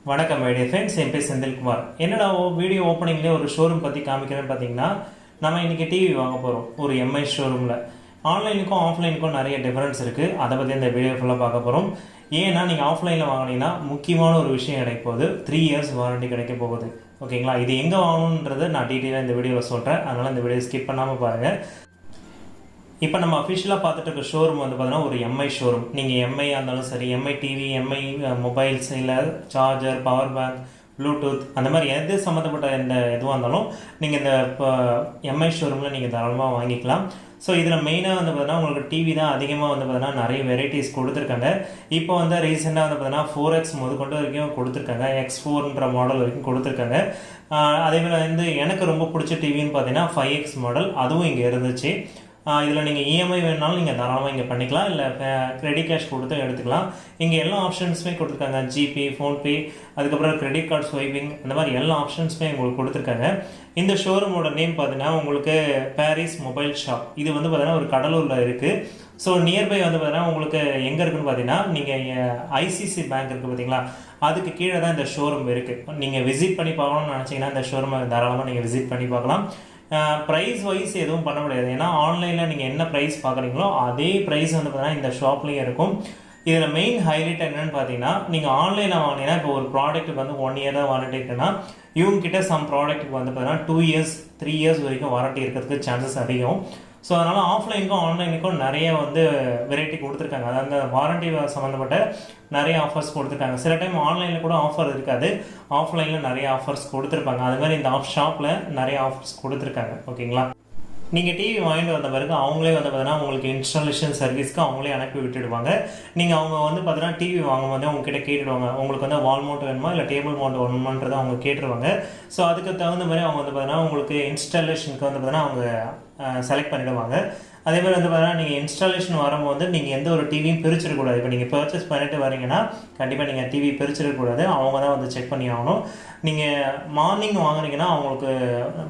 வணக்கம் my dear friends, என் பேர் செந்தில்குமார். என்னடா வீடியோ ஓப்பனிங்லேயே ஒரு ஷோரூம் பற்றி காமிக்கிறேன்னு பார்த்தீங்கன்னா, நம்ம இன்றைக்கி டிவி வாங்க போகிறோம் ஒரு எம்ஐ ஷோரூமில். ஆன்லைனுக்கும் ஆஃப்லைனுக்கும் நிறைய டிஃப்ரென்ஸ் இருக்குது. அதை பற்றி இந்த வீடியோ ஃபுல்லாக பார்க்க போகிறோம். ஏன்னா நீங்கள் ஆஃப்லைனில் வாங்கினீங்கன்னா முக்கியமான ஒரு விஷயம் கிடைக்க போகுது, 3 இயர்ஸ் வாரண்டி கிடைக்க போகுது. ஓகேங்களா, இது எங்கே வாங்கணுன்றதை நான் டீட்டெயிலாக இந்த வீடியோவில் சொல்கிறேன். அதனால் இந்த வீடியோ ஸ்கிப் பண்ணாமல் பாருங்கள். இப்போ நம்ம அஃபிஷியலாக பார்த்துட்டு இருக்க ஷோரூம் வந்து பார்த்தீங்கன்னா ஒரு எம்ஐ ஷோரூம். நீங்கள் எம்ஐயாக இருந்தாலும் சரி, எம்ஐ டிவி, எம்ஐ மொபைல்ஸ், இல்லை சார்ஜர், பவர் பேங்க், ப்ளூடூத், அந்த மாதிரி எது சம்மந்தப்பட்ட எந்த எதுவாக இருந்தாலும் நீங்கள் இந்த எம்ஐ ஷோரூமில் நீங்கள் தாராளமாக வாங்கிக்கலாம். ஸோ இதில் மெயினாக வந்து பார்த்தீங்கன்னா உங்களுக்கு டிவி தான் அதிகமாக வந்து பார்த்தீங்கன்னா நிறைய வெரைட்டிஸ் கொடுத்துருக்காங்க. இப்போ வந்து ரீசெண்டாக வந்து பார்த்தீங்கன்னா 4X முதற்கொண்டு வரைக்கும் கொடுத்துருக்காங்க, X4ன்ற மாடல் வரைக்கும் கொடுத்துருக்காங்க. அதேமாதிரி வந்து எனக்கு ரொம்ப பிடிச்ச டிவின்னு பார்த்தீங்கன்னா 5X மாடல், அதுவும் இங்கே இருந்துச்சு. இதில் நீங்கள் இஎம்ஐ வேணுனாலும் நீங்கள் தாராளமாக இங்கே பண்ணிக்கலாம், இல்லை கிரெடிட் கேஷ் கொடுத்து எடுத்துக்கலாம். இங்கே எல்லா ஆப்ஷன்ஸுமே கொடுத்துருக்காங்க, ஜிபே, ஃபோன்பே, அதுக்கப்புறம் கிரெடிட் கார்டு ஸ்வைப்பிங், அந்த மாதிரி எல்லா ஆப்ஷன்ஸுமே உங்களுக்கு கொடுத்துருக்காங்க. இந்த ஷோரூமோட நேம் பார்த்தீங்கன்னா உங்களுக்கு பாரிஸ் மொபைல் ஷாப். இது வந்து பார்த்தீங்கன்னா ஒரு கடலூரில் இருக்குது. ஸோ நியர்பை வந்து பார்த்தீங்கன்னா உங்களுக்கு எங்கே இருக்குன்னு பார்த்தீங்கன்னா, நீங்கள் ஐசிசி பேங்க் இருக்குது பார்த்தீங்களா, அதுக்கு கீழே தான் இந்த ஷோரூம் இருக்குது. நீங்கள் விசிட் பண்ணி பார்க்கணும்னு நினச்சிங்கன்னா இந்த ஷோரூமை தாராளமாக நீங்கள் விசிட் பண்ணி பார்க்கலாம். ப்ரைஸ் வைஸ் எதுவும் பண்ண முடியாது, ஏன்னா ஆன்லைனில் நீங்கள் என்ன ப்ரைஸ் பார்க்குறீங்களோ அதே ப்ரைஸ் வந்து பார்த்தீங்கன்னா இந்த ஷாப்லேயும் இருக்கும். இதில் மெயின் ஹைலைட் என்னென்னு பார்த்தீங்கன்னா, நீங்கள் ஆன்லைனில் வாங்கினீங்கன்னா இப்போ ஒரு ப்ராடக்ட்டுக்கு வந்து 1 இயர் தான் வாரண்டி இருக்குன்னா, இவங்ககிட்ட சம் ப்ராடக்ட்டுக்கு வந்து பார்த்தீங்கன்னா 2 இயர்ஸ் 3 இயர்ஸ் வரைக்கும் வாரண்டி இருக்கிறதுக்கு சான்சஸ் அதிகம். ஸோ அதனால் ஆஃப்லைனுக்கும் ஆன்லைனுக்கும் நிறைய வந்து வெரைட்டி கொடுத்துருக்காங்க. அதாவது அந்த வாரண்டி சம்மந்தப்பட்ட நிறைய ஆஃபர்ஸ் கொடுத்துருக்காங்க. சில டைம் ஆன்லைனில் கூட ஆஃபர் இருக்காது, ஆஃப்லைனில் நிறைய ஆஃபர்ஸ் கொடுத்துருப்பாங்க. அது மாதிரி இந்த ஷாப்பில் நிறைய ஆஃபர்ஸ் கொடுத்துருக்காங்க. ஓகேங்களா, நீங்கள் டிவி வாங்கிட்டு வந்த பிறகு அவங்களே வந்து பார்த்தீங்கன்னா உங்களுக்கு இன்ஸ்டாலேஷன் சர்வீஸ்க்கு அவங்களே அனுப்பி விட்டுடுவாங்க. நீங்கள் அவங்க வந்து பார்த்தீங்கன்னா டிவி வாங்கும்போது உங்ககிட்ட கேட்டுடுவாங்க, உங்களுக்கு வந்து வால் மவுண்ட் வேணுமா இல்லை டேபிள் மவுண்ட் வேணுமான்றதை அவங்க கேட்டுருவாங்க. ஸோ அதுக்கு தகுந்த மாதிரி அவங்க வந்து பார்த்தீங்கன்னா உங்களுக்கு இன்ஸ்டாலேஷனுக்கு வந்து பார்த்தீங்கன்னா அவங்க செலக்ட் பண்ணிவிடுவாங்க. அதே மாதிரி வந்து பார்த்தீங்கன்னா நீங்கள் இன்ஸ்டாலேஷன் வரும்போது நீங்கள் எந்த ஒரு டிவியும் பிரிச்சிடக்கூடாது. இப்போ நீங்கள் பர்ச்சேஸ் பண்ணிட்டு வரீங்கன்னா கண்டிப்பாக நீங்கள் டிவி பிரிச்சிடக்கூடாது, அவங்க தான் வந்து செக் பண்ணி ஆகணும். நீங்கள் மார்னிங் வாங்குறீங்கன்னா அவங்களுக்கு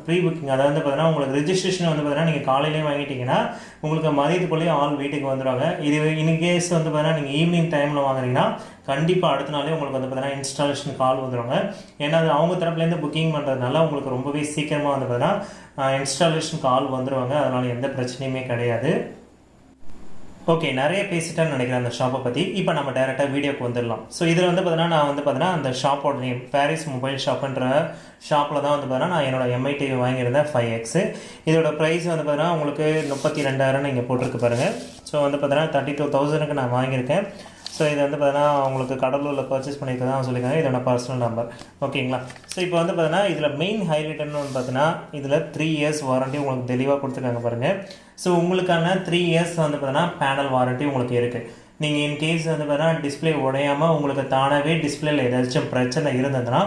ப்ரீ புக்கிங், அதாவது பார்த்தீங்கன்னா உங்களுக்கு ரிஜிஸ்ட்ரேஷன் வந்து பார்த்தீங்கன்னா நீங்கள் காலையிலேயே வாங்கிட்டீங்கன்னா உங்களுக்கு மதியத்துக்குள்ளேயே ஆள் வீட்டுக்கு வந்துடுவாங்க. இது இன்கேஸ் வந்து பார்த்தீங்கன்னா நீங்கள் ஈவினிங் டைமில் வாங்குறீங்கன்னா கண்டிப்பாக அடுத்த நாளே உங்களுக்கு வந்து பார்த்தீங்கன்னா இன்ஸ்டாலேஷன் கால் வந்துடுவாங்க. ஏன்னா அது அவங்க தரப்புலேருந்து புக்கிங் பண்ணுறதுனால உங்களுக்கு ரொம்பவே சீக்கிரமாக வந்து பார்த்தீங்கன்னா இன்ஸ்டாலேஷன் கால் வந்துடுவாங்க. அதனால் எந்த பிரச்சனையுமே கிடையாது. ஓகே, நிறைய பேசிட்டேன்னு நினைக்கிறேன் அந்த ஷாப்பை பற்றி. இப்போ நம்ம டேரெக்டாக வீடியோக்கு வந்துடலாம். ஸோ இதில் வந்து பார்த்தீங்கன்னா நான் வந்து பார்த்தீங்கன்னா அந்த ஷாப்போட நேம் பாரிஸ் மொபைல் ஷாப்புன்ற ஷாப்பில் தான் வந்து பார்த்தீங்கன்னா நான் என்னோட எம்ஐ டிவி வாங்கியிருந்தேன் 5X. இதோட ப்ரைஸ் வந்து பார்த்தீங்கன்னா உங்களுக்கு 32,000 இங்கே போட்டிருக்கு பாருங்கள். ஸோ வந்து பார்த்தீங்கன்னா 32,000க்கு நான் வாங்கியிருக்கேன். ஸோ இது வந்து பார்த்தீங்கன்னா உங்களுக்கு கடலூரில் பர்ச்சேஸ் பண்ணியிருக்கதான் சொல்லியிருக்காங்க. இதோட பர்சனல் நம்பர். ஓகேங்களா, ஸோ இப்போ வந்து பார்த்தீங்கன்னா இதில் மெயின் ஹைலைட்னு வந்து பார்த்தீங்கன்னா இதில் 3 இயர்ஸ் வாரண்ட்டி உங்களுக்கு தெளிவாக கொடுத்துருக்காங்க பாருங்கள். ஸோ உங்களுக்கான 3 இயர்ஸ் வந்து பார்த்தீங்கன்னா பேனல் வாரண்ட்டி உங்களுக்கு இருக்குது. நீங்கள் இன்கேஸ் வந்து பார்த்தீங்கன்னா டிஸ்பிளே உடையாமல் உங்களுக்கு தானாகவே டிஸ்பிளேல ஏதாச்சும் பிரச்சனை இருந்ததுன்னா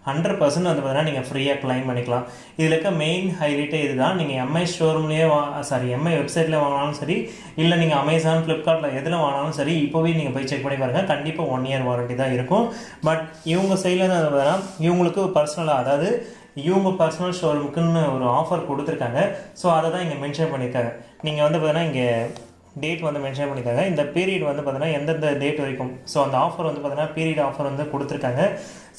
100% வந்து பார்த்தீங்கன்னா நீங்கள் ஃப்ரீயாக கிளைம் பண்ணிக்கலாம். இதில் இருக்க மெயின் ஹைலைட்டே இதுதான். நீங்கள் எம்ஐ ஷோரூம்லேயே எம்ஐ வெப்சைட்டில் வாங்கினாலும் சரி, இல்லை நீங்கள் அமேசான், ஃப்ளிப்கார்ட்டில் எதில் வாங்கினாலும் சரி, இப்போவே நீங்கள் போய் செக் பண்ணி பாருங்கள், கண்டிப்பாக 1 இயர் வாரண்ட்டி தான் இருக்கும். பட் இவங்க சைடில் வந்து பார்த்தீங்கன்னா இவங்களுக்கு பர்சனலாக, அதாவது இவங்க பர்சனல் ஷோரூமுக்குன்னு ஒரு ஆஃபர் கொடுத்துருக்காங்க. ஸோ அதை தான் இங்கே மென்ஷன் பண்ணியிருக்காங்க. நீங்கள் வந்து பார்த்தீங்கன்னா இங்கே டேட் வந்து மென்ஷன் பண்ணியிருக்காங்க. இந்த பீரியட் வந்து பார்த்தீங்கன்னா எந்தெந்த டேட் வரைக்கும், ஸோ அந்த ஆஃபர் வந்து பார்த்தீங்கன்னா பீரியட் ஆஃபர் வந்து கொடுத்துருக்காங்க.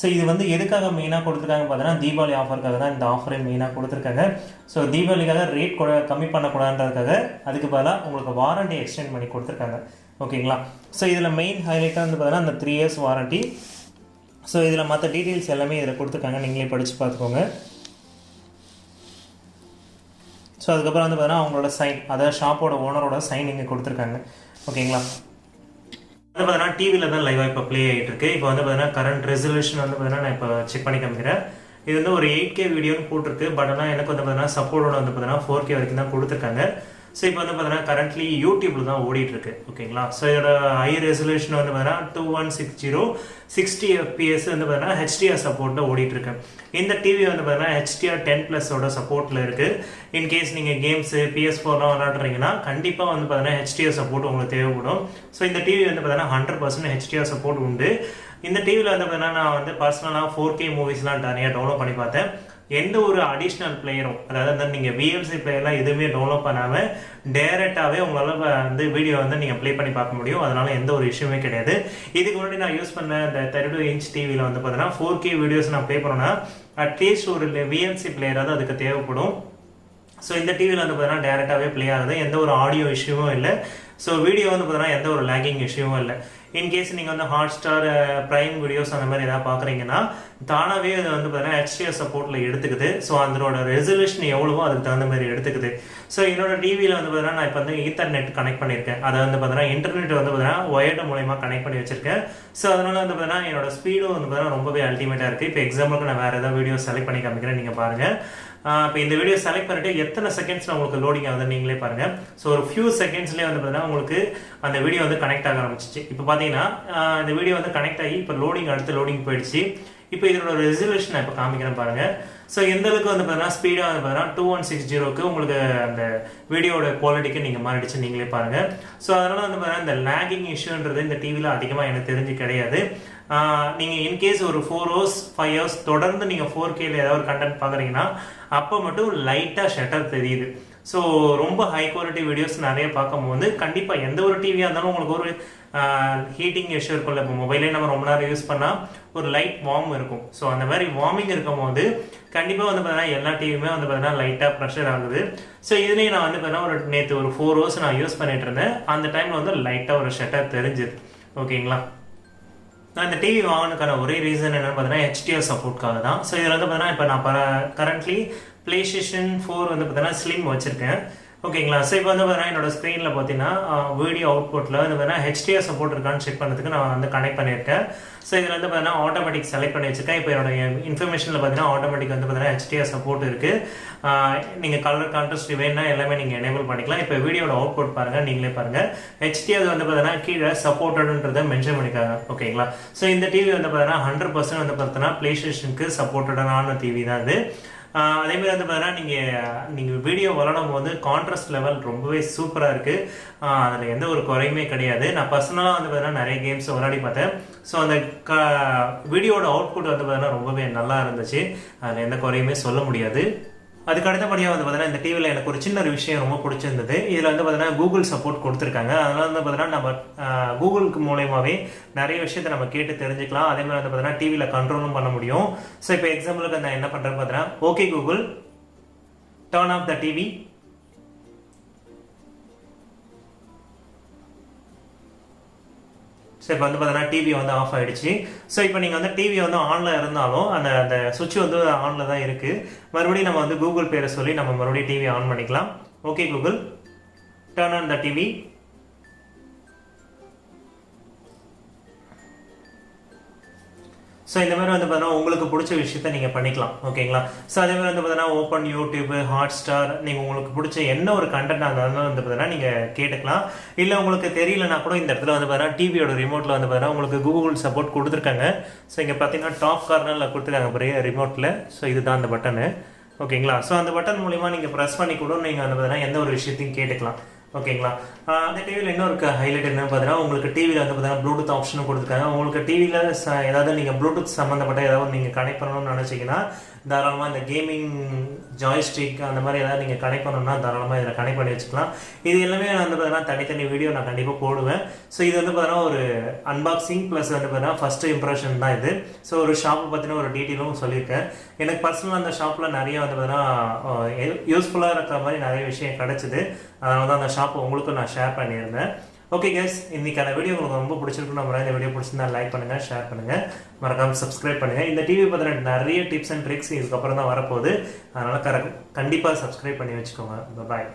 ஸோ இது வந்து எதுக்காக மெயினாக கொடுத்துருக்காங்க பார்த்தீங்கன்னா தீபாவளி ஆஃபருக்காக தான் இந்த ஆஃபரே மெயினாக கொடுத்துருக்காங்க. ஸோ தீபாவளிக்காக ரேட் கம்மி பண்ணக்கூடாதுன்றதுக்காக அதுக்கு பதிலாக உங்களுக்கு வாரண்ட்டி எக்ஸ்டெண்ட் பண்ணி கொடுத்துருக்காங்க. ஓகேங்களா, ஸோ இதில் மெயின் ஹைலைட்டாக வந்து பார்த்தீங்கன்னா அந்த 3 இயர்ஸ் வாரண்ட்டி. ஸோ இதில் மற்ற டீட்டெயில்ஸ் எல்லாமே இதில் கொடுத்துருக்காங்க, நீங்களே படித்து பார்த்துக்கோங்க. ஸோ அதுக்கப்புறம் வந்து பார்த்தீங்கன்னா அவங்களோட சைன், அதாவது ஷாப்போட ஓனரோட சைன் இங்கே கொடுத்துருக்காங்க. ஓகேங்களா, வந்து பார்த்தீங்கன்னா டிவியில் தான் லைவாக இப்போ ப்ளே ஆகிட்டு இருக்கு. இப்போ வந்து பார்த்தீங்கன்னா கரண்ட் ரெசல்யூஷன் வந்து பார்த்தீங்கன்னா நான் இப்போ செக் பண்ணி காமிக்கிறேன். இது வந்து ஒரு 8K வீடியோன்னு போட்டிருக்கு. பட் ஆனால் எனக்கு வந்து பார்த்தீங்கன்னா சப்போர்ட்டோட வந்து பார்த்தீங்கன்னா 4K வரைக்கும் தான் கொடுத்துருக்காங்க. ஸோ இப்போ வந்து பார்த்தீங்கன்னா கரண்ட்லி யூடியூப்ல தான் ஓடிட்டு இருக்கு. ஓகேங்களா, ஸோ இதோட ஹை ரெசல்யூஷன் வந்து பார்த்தீங்கன்னா 2160 60 FPS வந்து பார்த்தீங்கன்னா HDR சப்போர்ட்டில் ஓடிட்டு இருக்கு. இந்த டிவி வந்து பார்த்தீங்கன்னா HDR 10+ சப்போர்ட்டில் இருக்கு. இன்கேஸ் நீங்கள் கேம்ஸு PS4லாம் விளாடுறீங்கன்னா கண்டிப்பாக வந்து பார்த்தீங்கன்னா HDR சப்போர்ட் உங்களுக்கு தேவைப்படும். ஸோ இந்த டிவி வந்து பார்த்தீங்கன்னா 100% HDR சப்போர்ட் உண்டு. இந்த டிவியில் வந்து பார்த்தீங்கன்னா நான் வந்து பர்சனலாக 4K மூவிஸ்லாம் நிறையா டவுன்லோட் பண்ணி பார்த்தேன். எந்த ஒரு அடிஷ்னல் பிளேயரும், அதாவது நீங்கள் விஎல்சி பிளேயர்லாம் எதுவுமே டவுன்லோட் பண்ணாமல் டேரெக்டாகவே உங்களால் வந்து வீடியோ வந்து நீங்கள் ப்ளே பண்ணி பார்க்க முடியும். அதனால எந்த ஒரு இஷ்யூமே கிடையாது. இதுக்கு முன்னாடி நான் யூஸ் பண்ண இந்த 32 இன்ச் டிவியில் வந்து பார்த்தீங்கன்னா 4K வீடியோஸ் நான் ப்ளே பண்ணோன்னா அட்லீஸ்ட் ஒரு விஎல்சி பிளேயராவது அதுக்கு தேவைப்படும். ஸோ இந்த டிவியில் வந்து பார்த்தீங்கன்னா டேரெக்டாகவே ப்ளே ஆகுது, எந்த ஒரு ஆடியோ இஷ்யூவும் இல்லை. ஸோ வீடியோ வந்து பார்த்தீங்கன்னா எந்த ஒரு லேகிங் இஷ்யூவும் இல்லை. இன்கேஸ் நீங்கள் வந்து ஹாட்ஸ்டார், ப்ரைம் வீடியோஸ் அந்த மாதிரி எதாவது பார்க்குறீங்கன்னா தானாகவே அது வந்து பார்த்தீங்கன்னா HDR சப்போர்ட்டில் எடுத்துக்குது. ஸோ அதனோட ரெசல்யூஷன் எவ்வளவோ அதுக்கு தகுந்த மாதிரி எடுத்துக்குது. ஸோ என்னோட டிவியில் வந்து பார்த்தீங்கன்னா நான் இப்போ வந்து ஈத்தர்நெட் கனெக்ட் பண்ணியிருக்கேன். அதை வந்து பார்த்தீங்கன்னா இன்டர்நெட் வந்து பார்த்தீங்கன்னா ஒயர்டு மூலயமா கனெக்ட் பண்ணி வச்சிருக்கேன். ஸோ அதனால வந்து பார்த்தீங்கன்னா என்னோட ஸ்பீடும் வந்து பார்த்தீங்கன்னா ரொம்பவே அல்டிமேட்டாக இருக்குது. இப்போ எக்ஸாம்பிளுக்கு நான் வேறு ஏதாவது வீடியோ செலக்ட் பண்ணி காமிக்கிறேன், நீங்கள் பாருங்கள். இப்போ இந்த வீடியோ செலக்ட் பண்ணிட்டு எத்தனை செகண்ட்ஸில் உங்களுக்கு லோடிங் ஆகுதுன்னு நீங்களே பாருங்கள். ஸோ ஒரு ஃபியூ செகண்ட்ஸ்லேயே வந்து பார்த்தீங்கன்னா உங்களுக்கு அந்த வீடியோ வந்து கனெக்ட் ஆக ஆரம்பிச்சிச்சு. இப்போ பார்த்தீங்கன்னா இந்த வீடியோ வந்து கனெக்ட் ஆகி இப்போ லோடிங் அடுத்து லோடிங் போயிடுச்சு. இப்போ இதோட ரெசல்யூஷன் நான் இப்போ காமிக்கிறேன் பாருங்கள். ஸோ எந்த அளவுக்கு வந்து பார்த்தீங்கன்னா ஸ்பீடாக வந்து பார்த்தீங்கன்னா 2160க்கு உங்களுக்கு அந்த வீடியோட குவாலிட்டிக்கு நீங்கள் மாறிடுச்சு, நீங்களே பாருங்கள். ஸோ அதனால் வந்து பார்த்தீங்கன்னா இந்த லேகிங் இஷ்யூன்றது இந்த டிவியில் அதிகமாக எனக்கு தெரிஞ்சு கிடையாது. நீங்கள் இன்கேஸ் ஒரு 4 hours 5 hours தொடர்ந்து நீங்கள் 4Kல ஏதாவது ஒரு கண்டென்ட் பார்க்குறீங்கன்னா அப்போ மட்டும் லைட்டாக ஷட்டர் தெரியுது. ஸோ ரொம்ப ஹை குவாலிட்டி வீடியோஸ் நிறைய பார்க்கும்போது கண்டிப்பாக எந்த ஒரு டிவியாக இருந்தாலும் உங்களுக்கு ஒரு ஹீட்டிங் இஷ்யூ இருக்கும்ல. இப்போ மொபைலே நம்ம ரொம்ப நேரம் யூஸ் பண்ணால் ஒரு லைட் வார்ம் இருக்கும். ஸோ அந்த மாதிரி வார்மிங் இருக்கும் போது கண்டிப்பாக வந்து பார்த்தீங்கன்னா எல்லா டிவியுமே வந்து பார்த்தீங்கன்னா லைட்டாக ப்ரெஷர் ஆகுது. ஸோ இதுலேயும் நான் வந்து பார்த்தீங்கன்னா ஒரு நேற்று ஒரு 4 hours நான் யூஸ் பண்ணிட்டு இருந்தேன். அந்த டைமில் வந்து லைட்டாக ஒரு ஷட்டர் தெரிஞ்சுது. ஓகேங்களா? நான் இந்த டிவி வாங்கினதுக்கான ஒரே ரீசன் என்னன்னு பார்த்தீங்கன்னா HDR சப்போர்ட்காக தான். ஸோ இதில் வந்து பார்த்தீங்கன்னா இப்போ நான் கரண்ட்லி PlayStation 4 வந்து பார்த்தீங்கன்னா ஸ்லிம் வச்சிருக்கேன். ஓகேங்களா? ஸோ இப்போ வந்து பார்த்தீங்கன்னா என்னோட ஸ்க்ரீனில் பார்த்தீங்கன்னா வீடியோ அவுட்புட்டில் வந்து பார்த்தீங்கன்னா HDR சப்போர்ட் இருக்கான்னு செக் பண்ணுறதுக்கு நான் வந்து கனெக்ட் பண்ணியிருக்கேன். ஸோ இதில் வந்து பார்த்தீங்கன்னா ஆட்டோமேட்டிக் செலக்ட் பண்ணி வச்சிருக்கேன். இப்போ என்னோட இன்ஃபர்மேஷனில் பார்த்தீங்கன்னா ஆட்டோமேட்டிக் வந்து பார்த்தீங்கன்னா HDR சப்போர்ட் இருக்குது. நீங்கள் கலர் கான்ட்ராஸ்ட் வேணும்னா எல்லாமே நீங்கள் எனேபிள் பண்ணிக்கலாம். இப்போ வீடியோட அவுட்புட் பாருங்கள், நீங்களே பாருங்கள். HDR வந்து பார்த்தீங்கன்னா கீழே சப்போர்ட்டடுன்றதை மென்ஷன் பண்ணிக்காங்க. ஓகேங்களா? ஸோ இந்த டிவி வந்து பார்த்தீங்கன்னா 100% வந்து பார்த்தீங்கன்னா PlayStationக்கு சப்போர்ட்டடான டிவி தான் இது. அதேமாதிரி வந்து பார்த்தீங்கன்னா நீங்கள் வீடியோ விளாடும் போது கான்ட்ராஸ்ட் லெவல் ரொம்பவே சூப்பராக இருக்குது. அதில் எந்த ஒரு குறையுமே கிடையாது. நான் பர்சனலாக வந்து பார்த்தீங்கன்னா நிறைய கேம்ஸ் விளையாடி பார்த்தேன். ஸோ அந்த வீடியோட அவுட்புட் வந்து பார்த்தீங்கன்னா ரொம்பவே நல்லா இருந்துச்சு. அதில் எந்த குறையுமே சொல்ல முடியாது. அதுக்கு அடுத்தபடியாக வந்து பார்த்தீங்கன்னா இந்த டிவியில் எனக்கு ஒரு சின்ன ஒரு விஷயம் ரொம்ப பிடிச்சிருந்தது. இதில் வந்து பார்த்தீங்கன்னா கூகுள் சப்போர்ட் கொடுத்துருக்காங்க. அதனால வந்து பார்த்தீங்கன்னா நம்ம கூகுளுக்கு மூலயமாவே நிறைய விஷயத்தை நம்ம கேட்டு தெரிஞ்சுக்கலாம். அதே மாதிரி வந்து பார்த்தீங்கன்னா டிவியில் கண்ட்ரோலும் பண்ண முடியும். ஸோ இப்போ எக்ஸாம்பிளுக்கு நான் என்ன பண்ணுறேன்னு பார்த்தீங்கன்னா, okay Google, turn off the TV. So இப்போ வந்து பார்த்தீங்கன்னா டிவி வந்து ஆஃப் ஆகிடுச்சு. ஸோ இப்போ நீங்கள் வந்து டிவி வந்து ஆனில் இருந்தாலும் அந்த சுவிட்ச் வந்து ஆனில் தான் இருக்குது. மறுபடியும் நம்ம வந்து கூகுள் பேரை சொல்லி நம்ம மறுபடியும் டிவி ஆன் பண்ணிக்கலாம். Okay Google, turn on the TV. So இந்த மாதிரி வந்து பார்த்தீங்கன்னா உங்களுக்கு பிடிச்ச விஷயத்த நீங்கள் பண்ணிக்கலாம். ஓகேங்களா? ஸோ அதே மாதிரி வந்து பார்த்தீங்கன்னா ஓப்பன் யூடியூப், ஹாட்ஸ்டார், நீங்கள் உங்களுக்கு பிடிச்ச என்ன ஒரு கண்டென்ட் இருந்தாலும் வந்து பார்த்தீங்கன்னா நீங்கள் கேட்டுக்கலாம். இல்லை உங்களுக்கு தெரியலனா கூட இந்த இடத்துல வந்து பார்த்தீங்கன்னா டிவியோட ரிமோட்டில் வந்து பார்த்தீங்கன்னா உங்களுக்கு கூகுள் சப்போர்ட் கொடுத்துருக்காங்க. ஸோ இங்கே பார்த்தீங்கன்னா டாப் கார்னரில் கொடுத்துருக்காங்க பெரிய ரிமோட்டில். ஸோ இதுதான் அந்த பட்டனு. ஓகேங்களா? ஸோ அந்த பட்டன் மூலிமா நீங்கள் ப்ரெஸ் பண்ணி கூட நீங்கள் வந்து பார்த்தீங்கன்னா எந்த ஒரு விஷயத்தையும் கேட்டுக்கலாம். ஓகேங்களா? அந்த டிவியில் இன்னொரு ஹைலைட் என்னன்னு பார்த்தீங்கன்னா உங்களுக்கு டிவியில் வந்து பார்த்தீங்கன்னா ப்ளூடூத் ஆப்ஷனும் கொடுத்துருக்காங்க. உங்களுக்கு டிவியில் ஏதாவது நீங்கள் ப்ளூடூத் சம்மந்தப்பட்ட ஏதாவது நீங்கள் கனெக்ட் பண்ணணும்னு நினச்சிங்கன்னா தாராளமாக இந்த கேமிங் ஜாய்ஸ்டிக் அந்த மாதிரி ஏதாவது நீங்கள் கனெக்ட் பண்ணணும்னா தாராளமாக இதில் கனெக்ட் பண்ணி வச்சுக்கலாம். இது எல்லாமே வந்து பார்த்தீங்கன்னா தனித்தனி வீடியோ நான் கண்டிப்பாக போடுவேன். ஸோ இது வந்து பார்த்தீங்கன்னா ஒரு அன்பாக்சிங் ப்ளஸ் வந்து பார்த்தீங்கன்னா ஃபஸ்ட்டு இம்ப்ரெஷன் தான் இது. ஸோ ஒரு ஷாப்பை பற்றின ஒரு டீட்டெயிலும் சொல்லியிருக்கேன். எனக்கு பர்சனலாக அந்த ஷாப்பில் நிறைய வந்து பார்த்தீங்கன்னா யூஸ்ஃபுல்லாக இருக்கிற மாதிரி நிறைய விஷயம் கிடச்சிது. அதனால தான் அந்த ஷாப்பை உங்களுக்கும் நான் ஷேர் பண்ணியிருந்தேன். ஓகே கைஸ், இன்னைக்கான வீடியோ உங்களுக்கு ரொம்ப பிடிச்சிருக்கும். நம்ம இந்த வீடியோ பிடிச்சிருந்தா லைக் பண்ணுங்கள், ஷேர் பண்ணுங்கள், மறக்காமல் சப்ஸ்கிரைப் பண்ணுங்கள். இந்த டிவி பற்றின நிறைய டிப்ஸ் அண்ட் ட்ரிக்ஸ் இதுக்கப்புறம் தான் வரப்போகுது. அதனால் கண்டிப்பாக சப்ஸ்கிரைப் பண்ணி வச்சுக்கோங்க. பாய்.